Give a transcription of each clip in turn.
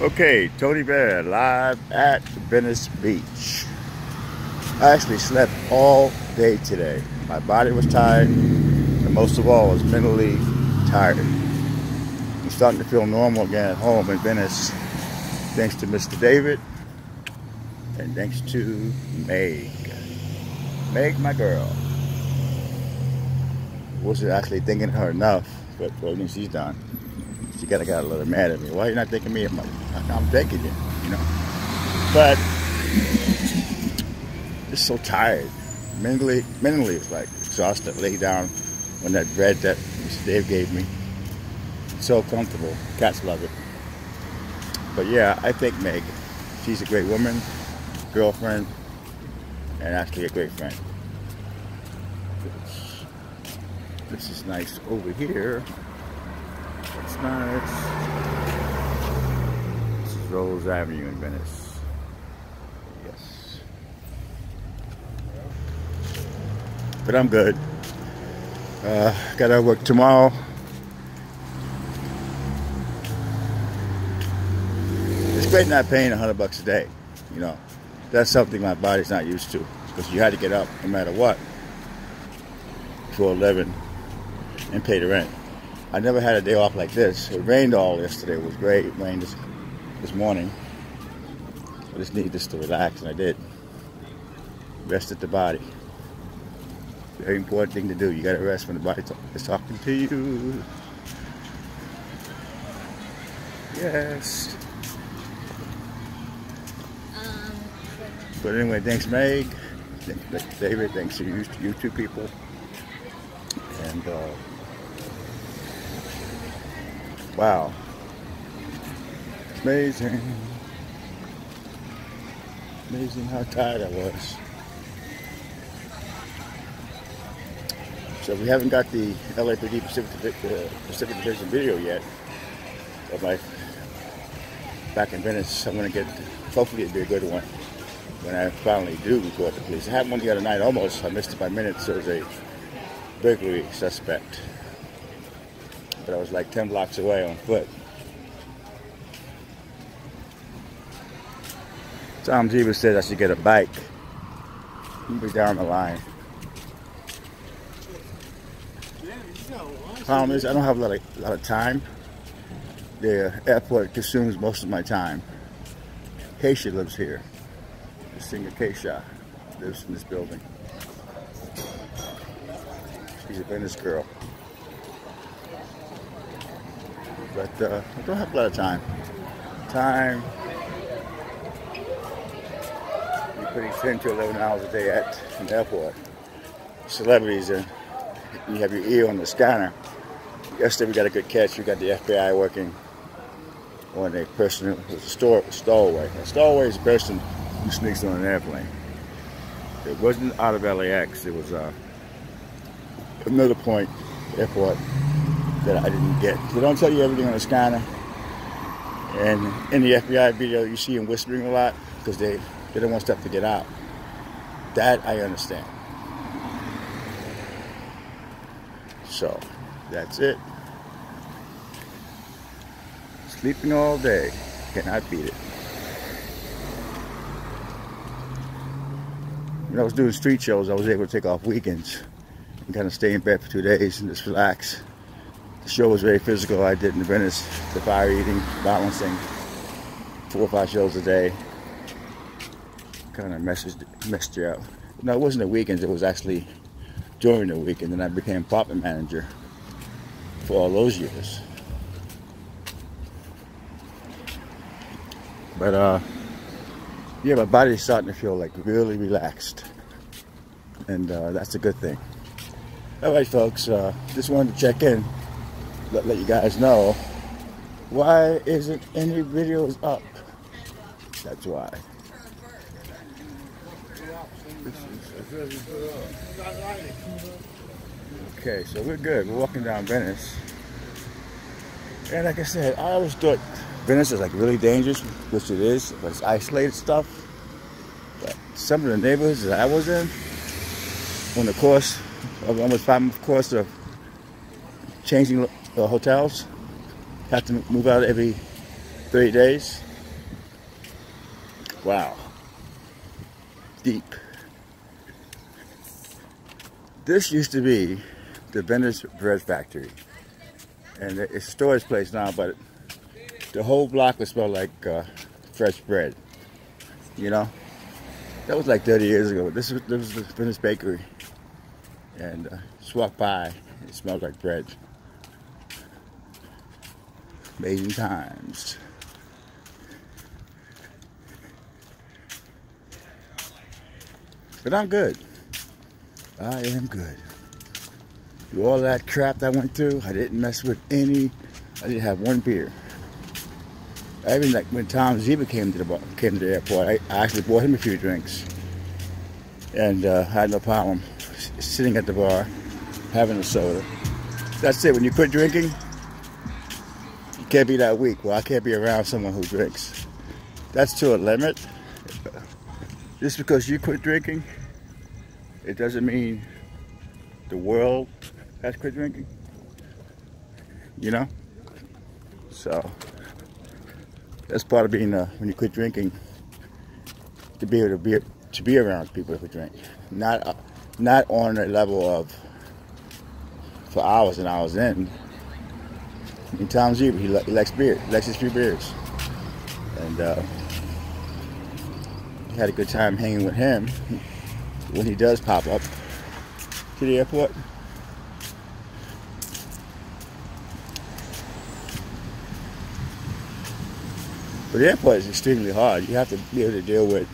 Okay, Tony Bear live at Venice Beach. I actually slept all day today. My body was tired, and most of all, I was mentally tired. I'm starting to feel normal again at home in Venice, thanks to Mr. David, and thanks to Meg. Meg, my girl. Wasn't actually thinking her enough, but what she's done. She got a little mad at me. Why are you not thinking me? I'm thanking you, you know. But just so tired. Mentally it's like exhausted. Lay down on that bed that Mr. Dave gave me. So comfortable. Cats love it. But yeah, I think Meg. She's a great woman, girlfriend, and actually a great friend. This is nice over here. It's nice. This is Rose Avenue in Venice. Yes. But I'm good. Gotta work tomorrow. It's great not paying $100 a day. You know, that's something my body's not used to, because you had to get up no matter what for a living and pay the rent. I never had a day off like this. It rained all yesterday. It was great. It rained this morning. I just needed this to relax, and I did. Rested the body. Very important thing to do. You gotta rest when the body is talking to you. Yes. But anyway, thanks Meg. Thanks David. Thanks to you two people. And wow. It's amazing. Amazing how tired I was. So we haven't got the LAPD Pacific Division video yet of my back in Venice. I'm going to get, hopefully it'll be a good one when I finally do report the police. I had one the other night almost. I missed it by minutes. There was a burglary suspect. But I was like 10 blocks away on foot. Tom Jeeves said I should get a bike. He'll be down the line. Problem is, I don't have a lot of time. The airport consumes most of my time. Keisha lives here. The singer Keisha lives in this building. She's a Venice girl. But I don't have a lot of time. You're putting 10 to 11 hours a day at an airport. Celebrities, and you have your ear on the scanner. Yesterday we got a good catch. We got the FBI working on a person who was a stowaway. A stowaway is a person who sneaks on an airplane. It wasn't out of LAX. It was another point, airport, that I didn't get. They don't tell you everything on the scanner. And in the FBI video, you see him whispering a lot because they don't want stuff to get out. That I understand. So, that's it. Sleeping all day. Cannot beat it. When I was doing street shows, I was able to take off weekends and kind of stay in bed for 2 days and just relax. The show was very physical. I did in Venice, the fire eating, balancing, 4 or 5 shows a day. Kind of messed you up. No, it wasn't the weekends. It was actually during the week, and then I became apartment manager for all those years. But yeah, my body's starting to feel like really relaxed, and that's a good thing. All right, folks, just wanted to check in, let you guys know why isn't any videos up. That's why. Okay, so we're good. We're walking down Venice. And like I said, I always thought Venice is like really dangerous, which it is, but it's isolated stuff. But some of the neighborhoods that I was in, on the course of almost 5 month course of changing hotels, have to move out every 3 days. Wow. Deep. This used to be the Venice bread factory. And it's a storage place now, but the whole block would smell like fresh bread. You know? That was like 30 years ago. This was the Venice bakery. And just walk by, it smelled like bread. Amazing times. But I'm good. I am good. Through all that crap I went through, I didn't mess with any. I didn't have one beer. I even, like, when Tom Ziba came to the airport, I actually bought him a few drinks, and had no problem sitting at the bar having a soda. That's it. When you quit drinking, you can't be that weak. Well, I can't be around someone who drinks. That's to a limit. Just because you quit drinking, it doesn't mean the world has quit drinking. You know? So that's part of being when you quit drinking, to be able to be around people who drink, not on a level of for hours and hours in. I mean, Tom Ziba, he likes beer. He likes his few beers, and had a good time hanging with him when he does pop up to the airport. But the airport is extremely hard. You have to be able to deal with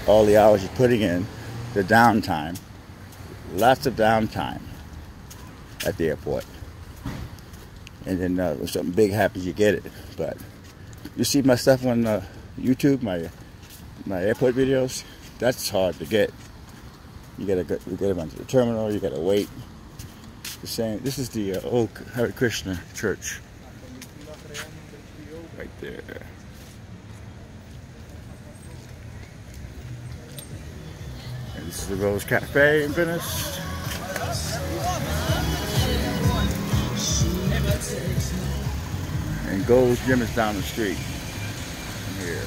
all the hours you're putting in, the downtime. Lots of downtime at the airport. And then when something big happens, you get it. But you see my stuff on YouTube, my airport videos, that's hard to get. You gotta get them onto the terminal, you gotta wait. The same. This is the old Hare Krishna church. Right there. And this is the Rose Cafe in Venice. And Gold's Gym is down the street from here.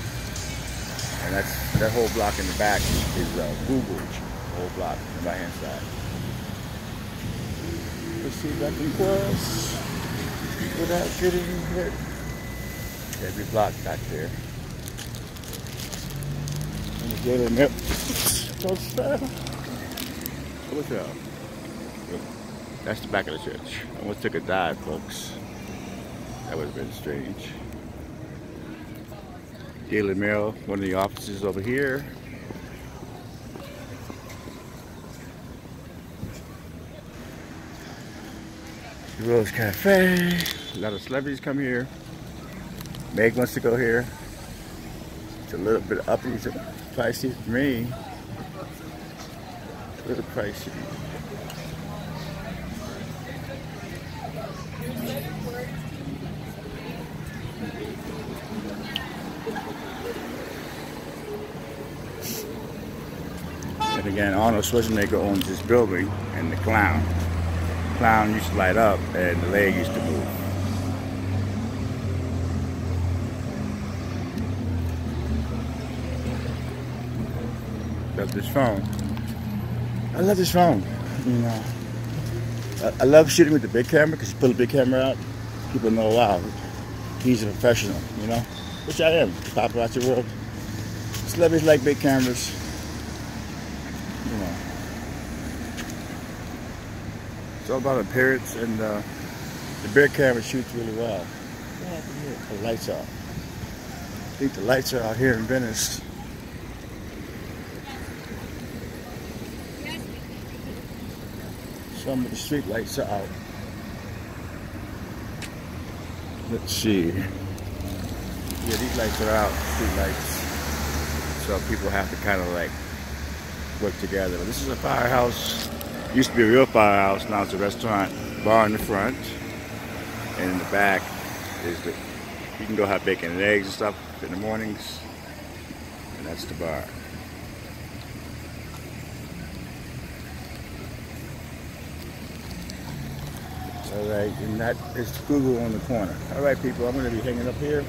And that whole block in the back is Google. The whole block on the right hand side. Let's see if I can cross without getting hit. Every block back there. And the gate in there. So sad. What's up? That's the back of the church. I almost took a dive, folks. That would have been strange. Daily Mail, one of the offices over here. The Rose Cafe. A lot of celebrities come here. Meg wants to go here. It's a little bit uppy, it's pricey for me. A little pricey. And again, Arnold Schwarzenegger owns this building, and the clown. The clown used to light up, and the leg used to move. Love this phone. I love this phone. You know, I love shooting with the big camera because you pull the big camera out, people know, wow, he's a professional. You know, which I am. The paparazzi world. Celebrities like big cameras. You know, it's all about appearance, and the big camera shoots really well. What happened here? The lights are. I think the lights are out here in Venice. Some of the street lights are out. Let's see. Yeah, these lights are out, street lights. So people have to kind of like work together. But this is a firehouse. Used to be a real firehouse, now it's a restaurant. Bar in the front. And in the back is you can go have bacon and eggs and stuff in the mornings. And that's the bar. Alright, and that is Google on the corner. Alright people, I'm going to be hanging up here.